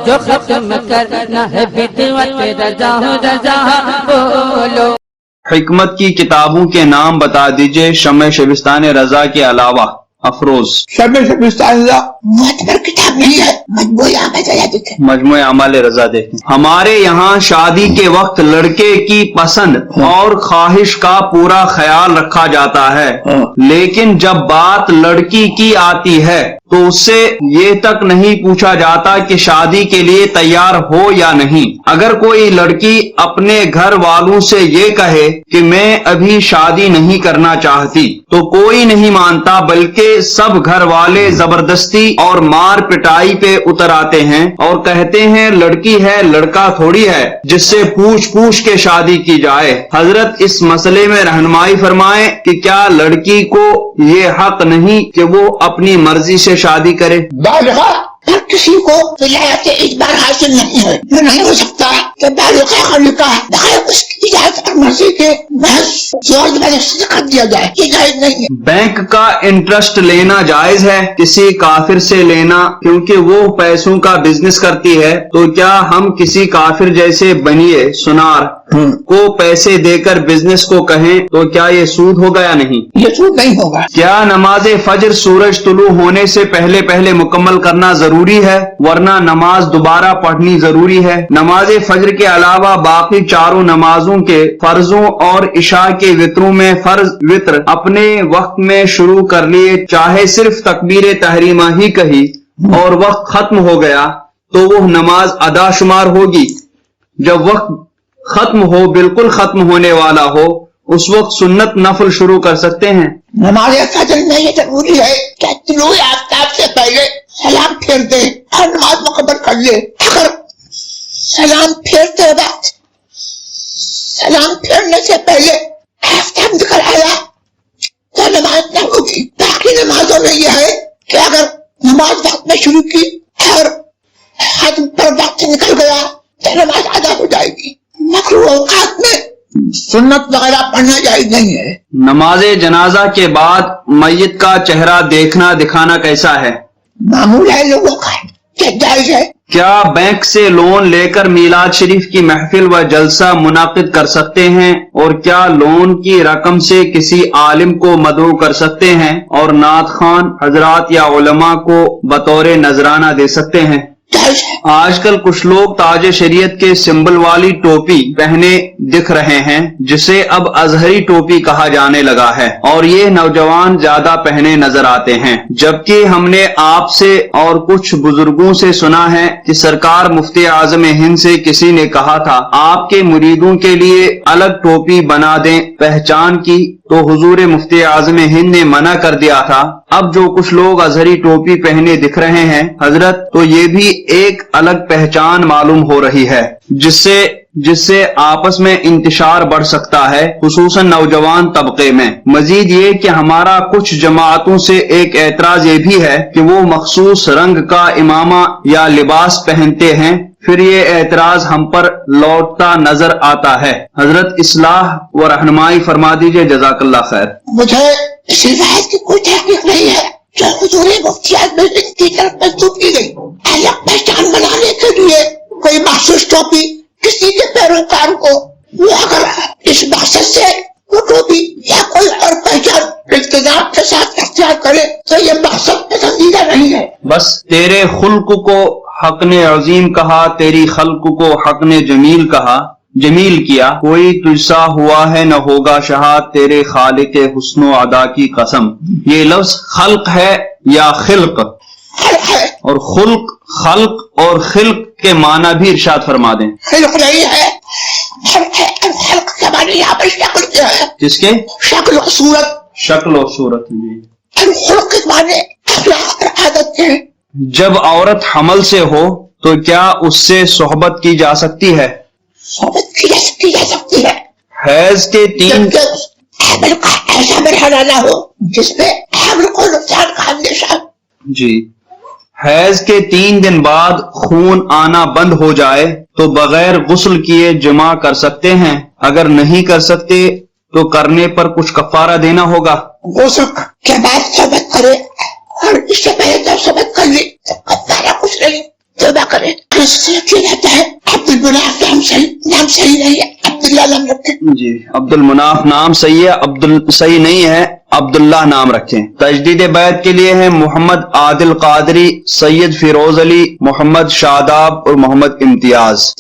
جو ختم کرنا ہے بدعت رضا رضا بولو. حکمت کی کتابوں کے نام بتا دیجئے شمع شبستان رضا کے علاوہ. افروز. شمع شبستان رضا معتبر کتاب نہیں ہے، مجموعہ اعمال رضا دیکھیں. مجموعہ اعمال رضا دیکھیں. ہمارے یہاں شادی کے وقت لڑکے کی پسند اور خواہش کا پورا خیال رکھا جاتا ہے، لیکن جب بات لڑکی کی آتی ہے تو اس سے یہ تک نہیں پوچھا جاتا کہ شادی کے لیے تیار ہو یا نہیں. اگر کوئی لڑکی اپنے گھر والوں سے یہ کہے کہ میں ابھی شادی نہیں کرنا چاہتی تو کوئی نہیں مانتا، بلکہ سب گھر والے زبردستی اور مار پٹائی پہ اتر آتے ہیں اور کہتے ہیں لڑکی ہے، لڑکا تھوڑی ہے جس سے پوچھ کے شادی کی جائے. حضرت اس مسئلے میں رہنمائی فرمائیں کہ کیا لڑکی کو یہ حق نہیں کہ وہ اپنی مرضی سے شادی کرے؟ بالغہ ہر کسی کو ولایت اجبار حاصل نہیں ہے. یہ نہیں ہو سکتا کہ بالغہ کا نکاح بغیر اس کی اجازت اور مرضی کے محض زور زبردستی کر دیا جائے، یہ جائز نہیں ہے. بینک کا انٹرسٹ لینا جائز ہے، کسی کافر سے لینا کیونکہ وہ پیسوں کا بزنس کرتی ہے. تو کیا ہم کسی کافر جیسے بنیے سنار کو پیسے دے کر بزنس کو کہیں تو کیا یہ سود ہوگا یا نہیں؟ یہ سود نہیں ہوگا. کیا نماز فجر سورج طلوع ہونے سے پہلے مکمل کرنا ضروری ہے ورنہ نماز دوبارہ پڑھنی ضروری ہے؟ نماز فجر کے علاوہ باقی چاروں نمازوں کے فرضوں اور عشاء کے وطروں میں فرض وطر اپنے وقت میں شروع کر لیے، چاہے صرف تکبیر تحریمہ ہی کہی اور وقت ختم ہو گیا تو وہ نماز ادا شمار ہوگی. جب وقت ختم ہو، بالکل ختم ہونے والا ہو، اس وقت سنت نفل شروع کر سکتے ہیں. نماز فجر میں یہ ضروری ہے کہ طلوع آفتاب سے پہلے سلام پھیر دے اور نماز مکمل کر لے. اگر سلام پھیرتے وقت سلام پھیرنے سے پہلے آفتاب نکل آیا تو نماز نہ ہوگی. باقی نمازوں میں یہ ہے کہ اگر نماز وقت میں شروع کی اور ختم پر وقت نکل گیا تو نماز ادا ہو جائے گی. مکروہ اوقات میں سنت وغیرہ پڑھنا جائز نہیں ہے. نماز جنازہ کے بعد میت کا چہرہ دیکھنا دکھانا کیسا ہے؟ معمول ہے لوگوں کا، کیا جائز ہے؟ کیا بینک سے لون لے کر میلاد شریف کی محفل و جلسہ منعقد کر سکتے ہیں؟ اور کیا لون کی رقم سے کسی عالم کو مدعو کر سکتے ہیں اور نعت خوان حضرات یا علماء کو بطور نذرانہ دے سکتے ہیں؟ آج کل کچھ لوگ تاج شریعت کے سمبل والی ٹوپی پہنے دکھ رہے ہیں جسے اب ازہری ٹوپی کہا جانے لگا ہے، اور یہ نوجوان زیادہ پہنے نظر آتے ہیں. جبکہ ہم نے آپ سے اور کچھ بزرگوں سے سنا ہے کہ سرکار مفتی اعظم ہند سے کسی نے کہا تھا آپ کے مریدوں کے لیے الگ ٹوپی بنا دیں پہچان کی، تو حضور مفتی اعظم ہند نے منع کر دیا تھا. اب جو کچھ لوگ ازہری ٹوپی پہنے دکھ رہے ہیں حضرت، تو یہ بھی ایک الگ پہچان معلوم ہو رہی ہے جس سے آپس میں انتشار بڑھ سکتا ہے، خصوصاً نوجوان طبقے میں. مزید یہ کہ ہمارا کچھ جماعتوں سے ایک اعتراض یہ بھی ہے کہ وہ مخصوص رنگ کا امامہ یا لباس پہنتے ہیں، پھر یہ اعتراض ہم پر لوٹتا نظر آتا ہے. حضرت اصلاح و رہنمائی فرما دیجئے، جزاک اللہ خیر. مجھے اس روایت کی کوئی تحقیق نہیں ہے جو حضور مفتی اعظم ہند کی طرف منسوب کی گئی. الگ پہچان بنانے کے لیے کوئی مخصوص ٹوپی کسی کے پیروکار کو وہ اگر اس مقصد سے وہ ٹوپی یا کوئی اور پہچان التزام کے ساتھ اختیار کرے تو یہ مقصد پسندیدہ نہیں ہے. بس تیرے خلق کو حق نے عظیم کہا، تیری خلق کو حق نے جمیل کیا، کوئی تجھ سا ہوا ہے نہ ہوگا شہاد، تیرے خالق حسن و ادا کی قسم. یہ لفظ خلق ہے یا خلق؟ اور خلق اور خلق کے معنی بھی ارشاد فرما دیں. خلق نہیں ہے، خلق کے معنی یہاں پر شکل کیا ہے. جس کے شکل و صورت جی. خلق کے معنی اخلاق اور عادت ہے. جب عورت حمل سے ہو تو کیا اس سے صحبت کی جا سکتی ہے؟ صحبت کی جا سکتی ہے. حیض کے 3 حمل کا ایسا مرحلہ نہ ہو جس میں حمل کو نقصان کا اندیشہ. جی. حیض کے 3 دن بعد خون آنا بند ہو جائے تو بغیر غسل کیے جمع کر سکتے ہیں؟ اگر نہیں کر سکتے تو کرنے پر کچھ کفارہ دینا ہوگا. غسل کے بعد صحبت کرے اور اس سے پہلے جب صحبت کر لی تو کفارہ کچھ نہیں. توبہ کریں. کس سے کیا جاتا ہے عبد المناف نام صحیح نہیں ہے, عبداللہ نام رکھیں. جی عبد المناف نام صحیح ہے, صحیح نہیں ہے, عبداللہ نام رکھیں. تجدید بیعت کے لیے ہیں محمد عادل قادری, سید فیروز علی, محمد شاداب اور محمد امتیاز.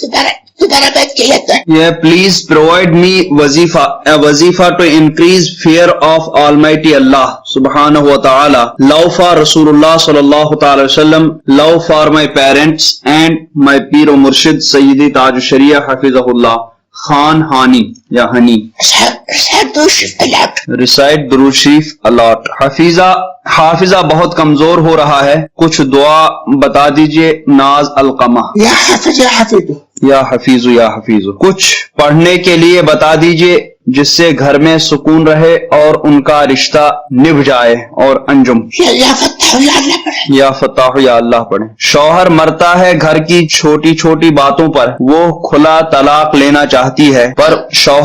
دوبارہ بیعت کیا جاتا ہے. یہ پلیز پرووائڈ می وظیفہ to increase fear of almighty Allah سبحانہ و تعالی, لو فار رسول اللہ صلی اللہ تعالی وسلم, love for my parents and my پیر و مرشد سیدی تاج الشریعہ حفظہ اللہ, خان ہانی یا ہنی. ریسائٹ درود شریف الاٹ. حافظہ بہت کمزور ہو رہا ہے, کچھ دعا بتا دیجئے. ناز القمہ. یا حافظ یا حفیظ, یا حفیظ یا حفیظ. کچھ پڑھنے کے لیے بتا دیجئے جس سے گھر میں سکون رہے اور ان کا رشتہ نبھ جائے. اور انجم. یا فتح یا اللہ پڑھیں. یا فتح یا اللہ پڑھیں. شوہر مرتا ہے گھر کی چھوٹی چھوٹی باتوں پر, وہ کھلا طلاق لینا چاہتی ہے, پر شوہر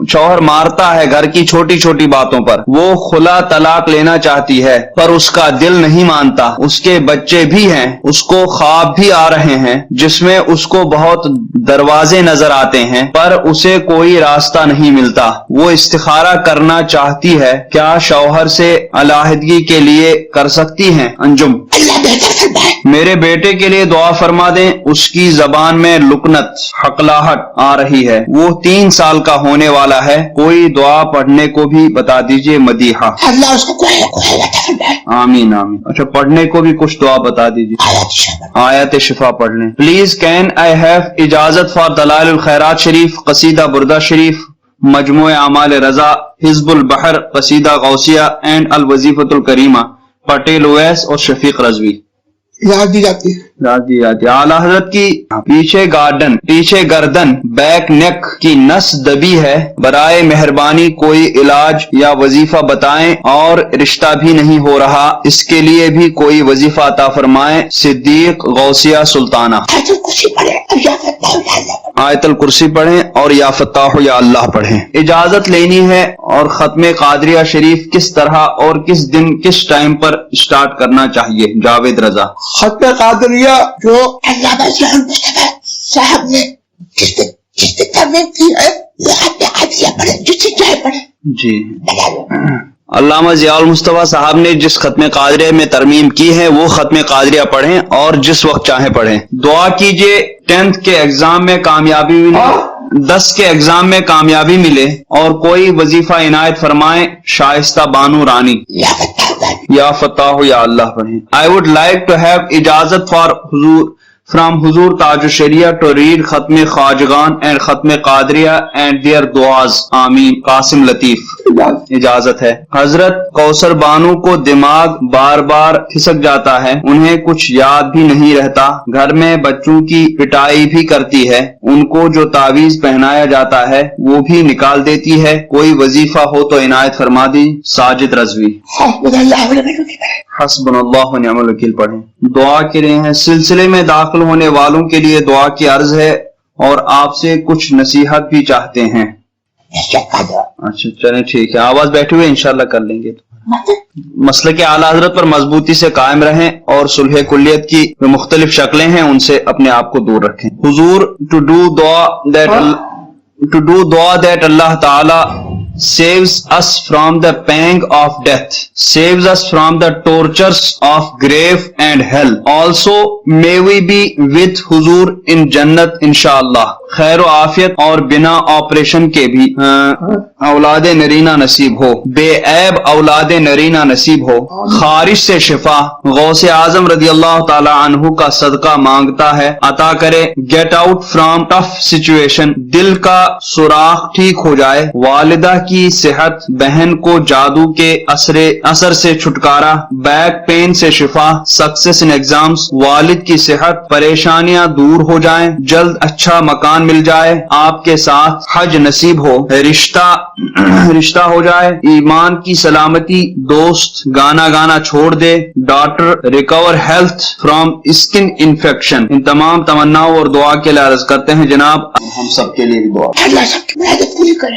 شوہر مارتا ہے گھر کی چھوٹی چھوٹی باتوں پر, وہ کھلا طلاق لینا چاہتی ہے, پر اس کا دل نہیں مانتا. اس کے بچے بھی ہیں, اس کو خواب بھی آ رہے ہیں جس میں اس کو بہت دروازے نظر آتے ہیں, پر اسے کوئی راستہ نہیں ملتا. وہ استخارہ کرنا چاہتی ہے, کیا شوہر سے علیحدگی کے لیے کر سکتی ہیں؟ انجم. اللہ بہتر فرمائے. میرے بیٹے کے لیے دعا فرما دیں, اس کی زبان میں لکنت حقلاہٹ آ رہی ہے, وہ 3 سال کا ہونے والا ہے, کوئی دعا پڑھنے کو بھی بتا دیجئے. مدیحہ. اللہ اس کو کوئی عطا فرمائے. آمین آمین. اچھا پڑھنے کو بھی کچھ دعا بتا دیجئے. آیت شفا پڑھ لیں. پلیز کین آئی ہیو اجازت فار دلائل الخیرات شریف, قصیدہ بردہ شریف, مجموع اعمال رضا, حزب البحر, قصیدہ غوثیہ اینڈ الوظیفۃ الکریمہ, پٹیل اویس اور شفیق رضوی. یاد دی جاتی ہے. اعلیٰ حضرت کی پیچھے گردن بیک نیک کی نس دبی ہے, برائے مہربانی کوئی علاج یا وظیفہ بتائیں, اور رشتہ بھی نہیں ہو رہا, اس کے لیے بھی کوئی وظیفہ عطا فرمائیں. صدیق غوثیہ سلطانہ. آیت الکرسی پڑھیں اور یا فتح یا اللہ پڑھیں. اجازت لینی ہے, اور ختم قادریہ شریف کس طرح اور کس دن کس ٹائم پر اسٹارٹ کرنا چاہیے؟ جاوید رضا. ختم قادریہ جو علامہ مصطفیٰ صاحب نے جس نے ترمیم کی ہے, وہ ختم قادریہ پڑھے, جس سے چاہے پڑھے. جی علامہ ضیاء المصطفیٰ صاحب نے جس ختم قادریہ میں ترمیم کی ہے وہ ختم قادریہ پڑھیں اور جس وقت چاہیں پڑھیں. دعا کیجئے 10th کے ایگزام میں کامیابی ملے, 10 کے ایگزام میں کامیابی ملے, اور کوئی وظیفہ عنایت فرمائیں. شائستہ بانو رانی. یا فتح یا اللہ پڑھیں. I would like to have اجازت فرام حضور تاج الشریعہ ٹو ریڈ ختم خواجگان اینڈ ختم قادریہ اینڈ دیئر دعاز. آمین. قاسم لطیف. اجازت ہے. حضرت کوثر بانو کو دماغ بار بار کھسک جاتا ہے, انہیں کچھ یاد بھی نہیں رہتا, گھر میں بچوں کی پٹائی بھی کرتی ہے, ان کو جو تعویذ پہنایا جاتا ہے وہ بھی نکال دیتی ہے, کوئی وظیفہ ہو تو عنایت فرما دی. ساجد رضوی. حسبنا اللہ و نعم الوکیل پڑھیں. دعا کے لیے ہیں, سلسلے میں داخل ہونے والوں کے لیے دعا کی عرض ہے, اور آپ سے کچھ نصیحت بھی چاہتے ہیں. اچھا چلیں ٹھیک ہے, آواز بیٹھے ہوئے انشاءاللہ کر لیں گے. مسئلہ کے اعلیٰ حضرت پر مضبوطی سے قائم رہیں, اور صلح کلیت کی جو مختلف شکلیں ہیں ان سے اپنے آپ کو دور رکھیں. حضور to do dua that Allah Ta'ala saves us from the pang of death, saves us from the tortures of grave and hell. Also may we be with Huzur in Jannat inshallah. خیر و عافیت اور بنا operation کے بھی اولاد نرینہ نصیب ہو, بے عیب اولاد نرینہ نصیب ہو, خارش سے شفا. غوث اعظم رضی اللہ تعالی عنہ کا صدقہ مانگتا ہے, عطا کرے. Get out from tough situation, دل کا سوراخ ٹھیک ہو جائے. والدہ کی صحت, بہن کو جادو کے اثر سے چھٹکارا. بیک پین سے شفا, سکسیس ان ایگزامز. والد کی صحت, پریشانیاں دور ہو جائیں, جلد اچھا مکان مل جائے, آپ کے ساتھ حج نصیب ہو, رشتہ ہو جائے, ایمان کی سلامتی. دوست گانا چھوڑ دے. Doctor recover health from skin infection. ان تمام تمناؤں اور دعا کے لیے عرض کرتے ہیں جناب, ہم سب کے لیے بھی دعا. اللہ سب کی مدد پوری کرے.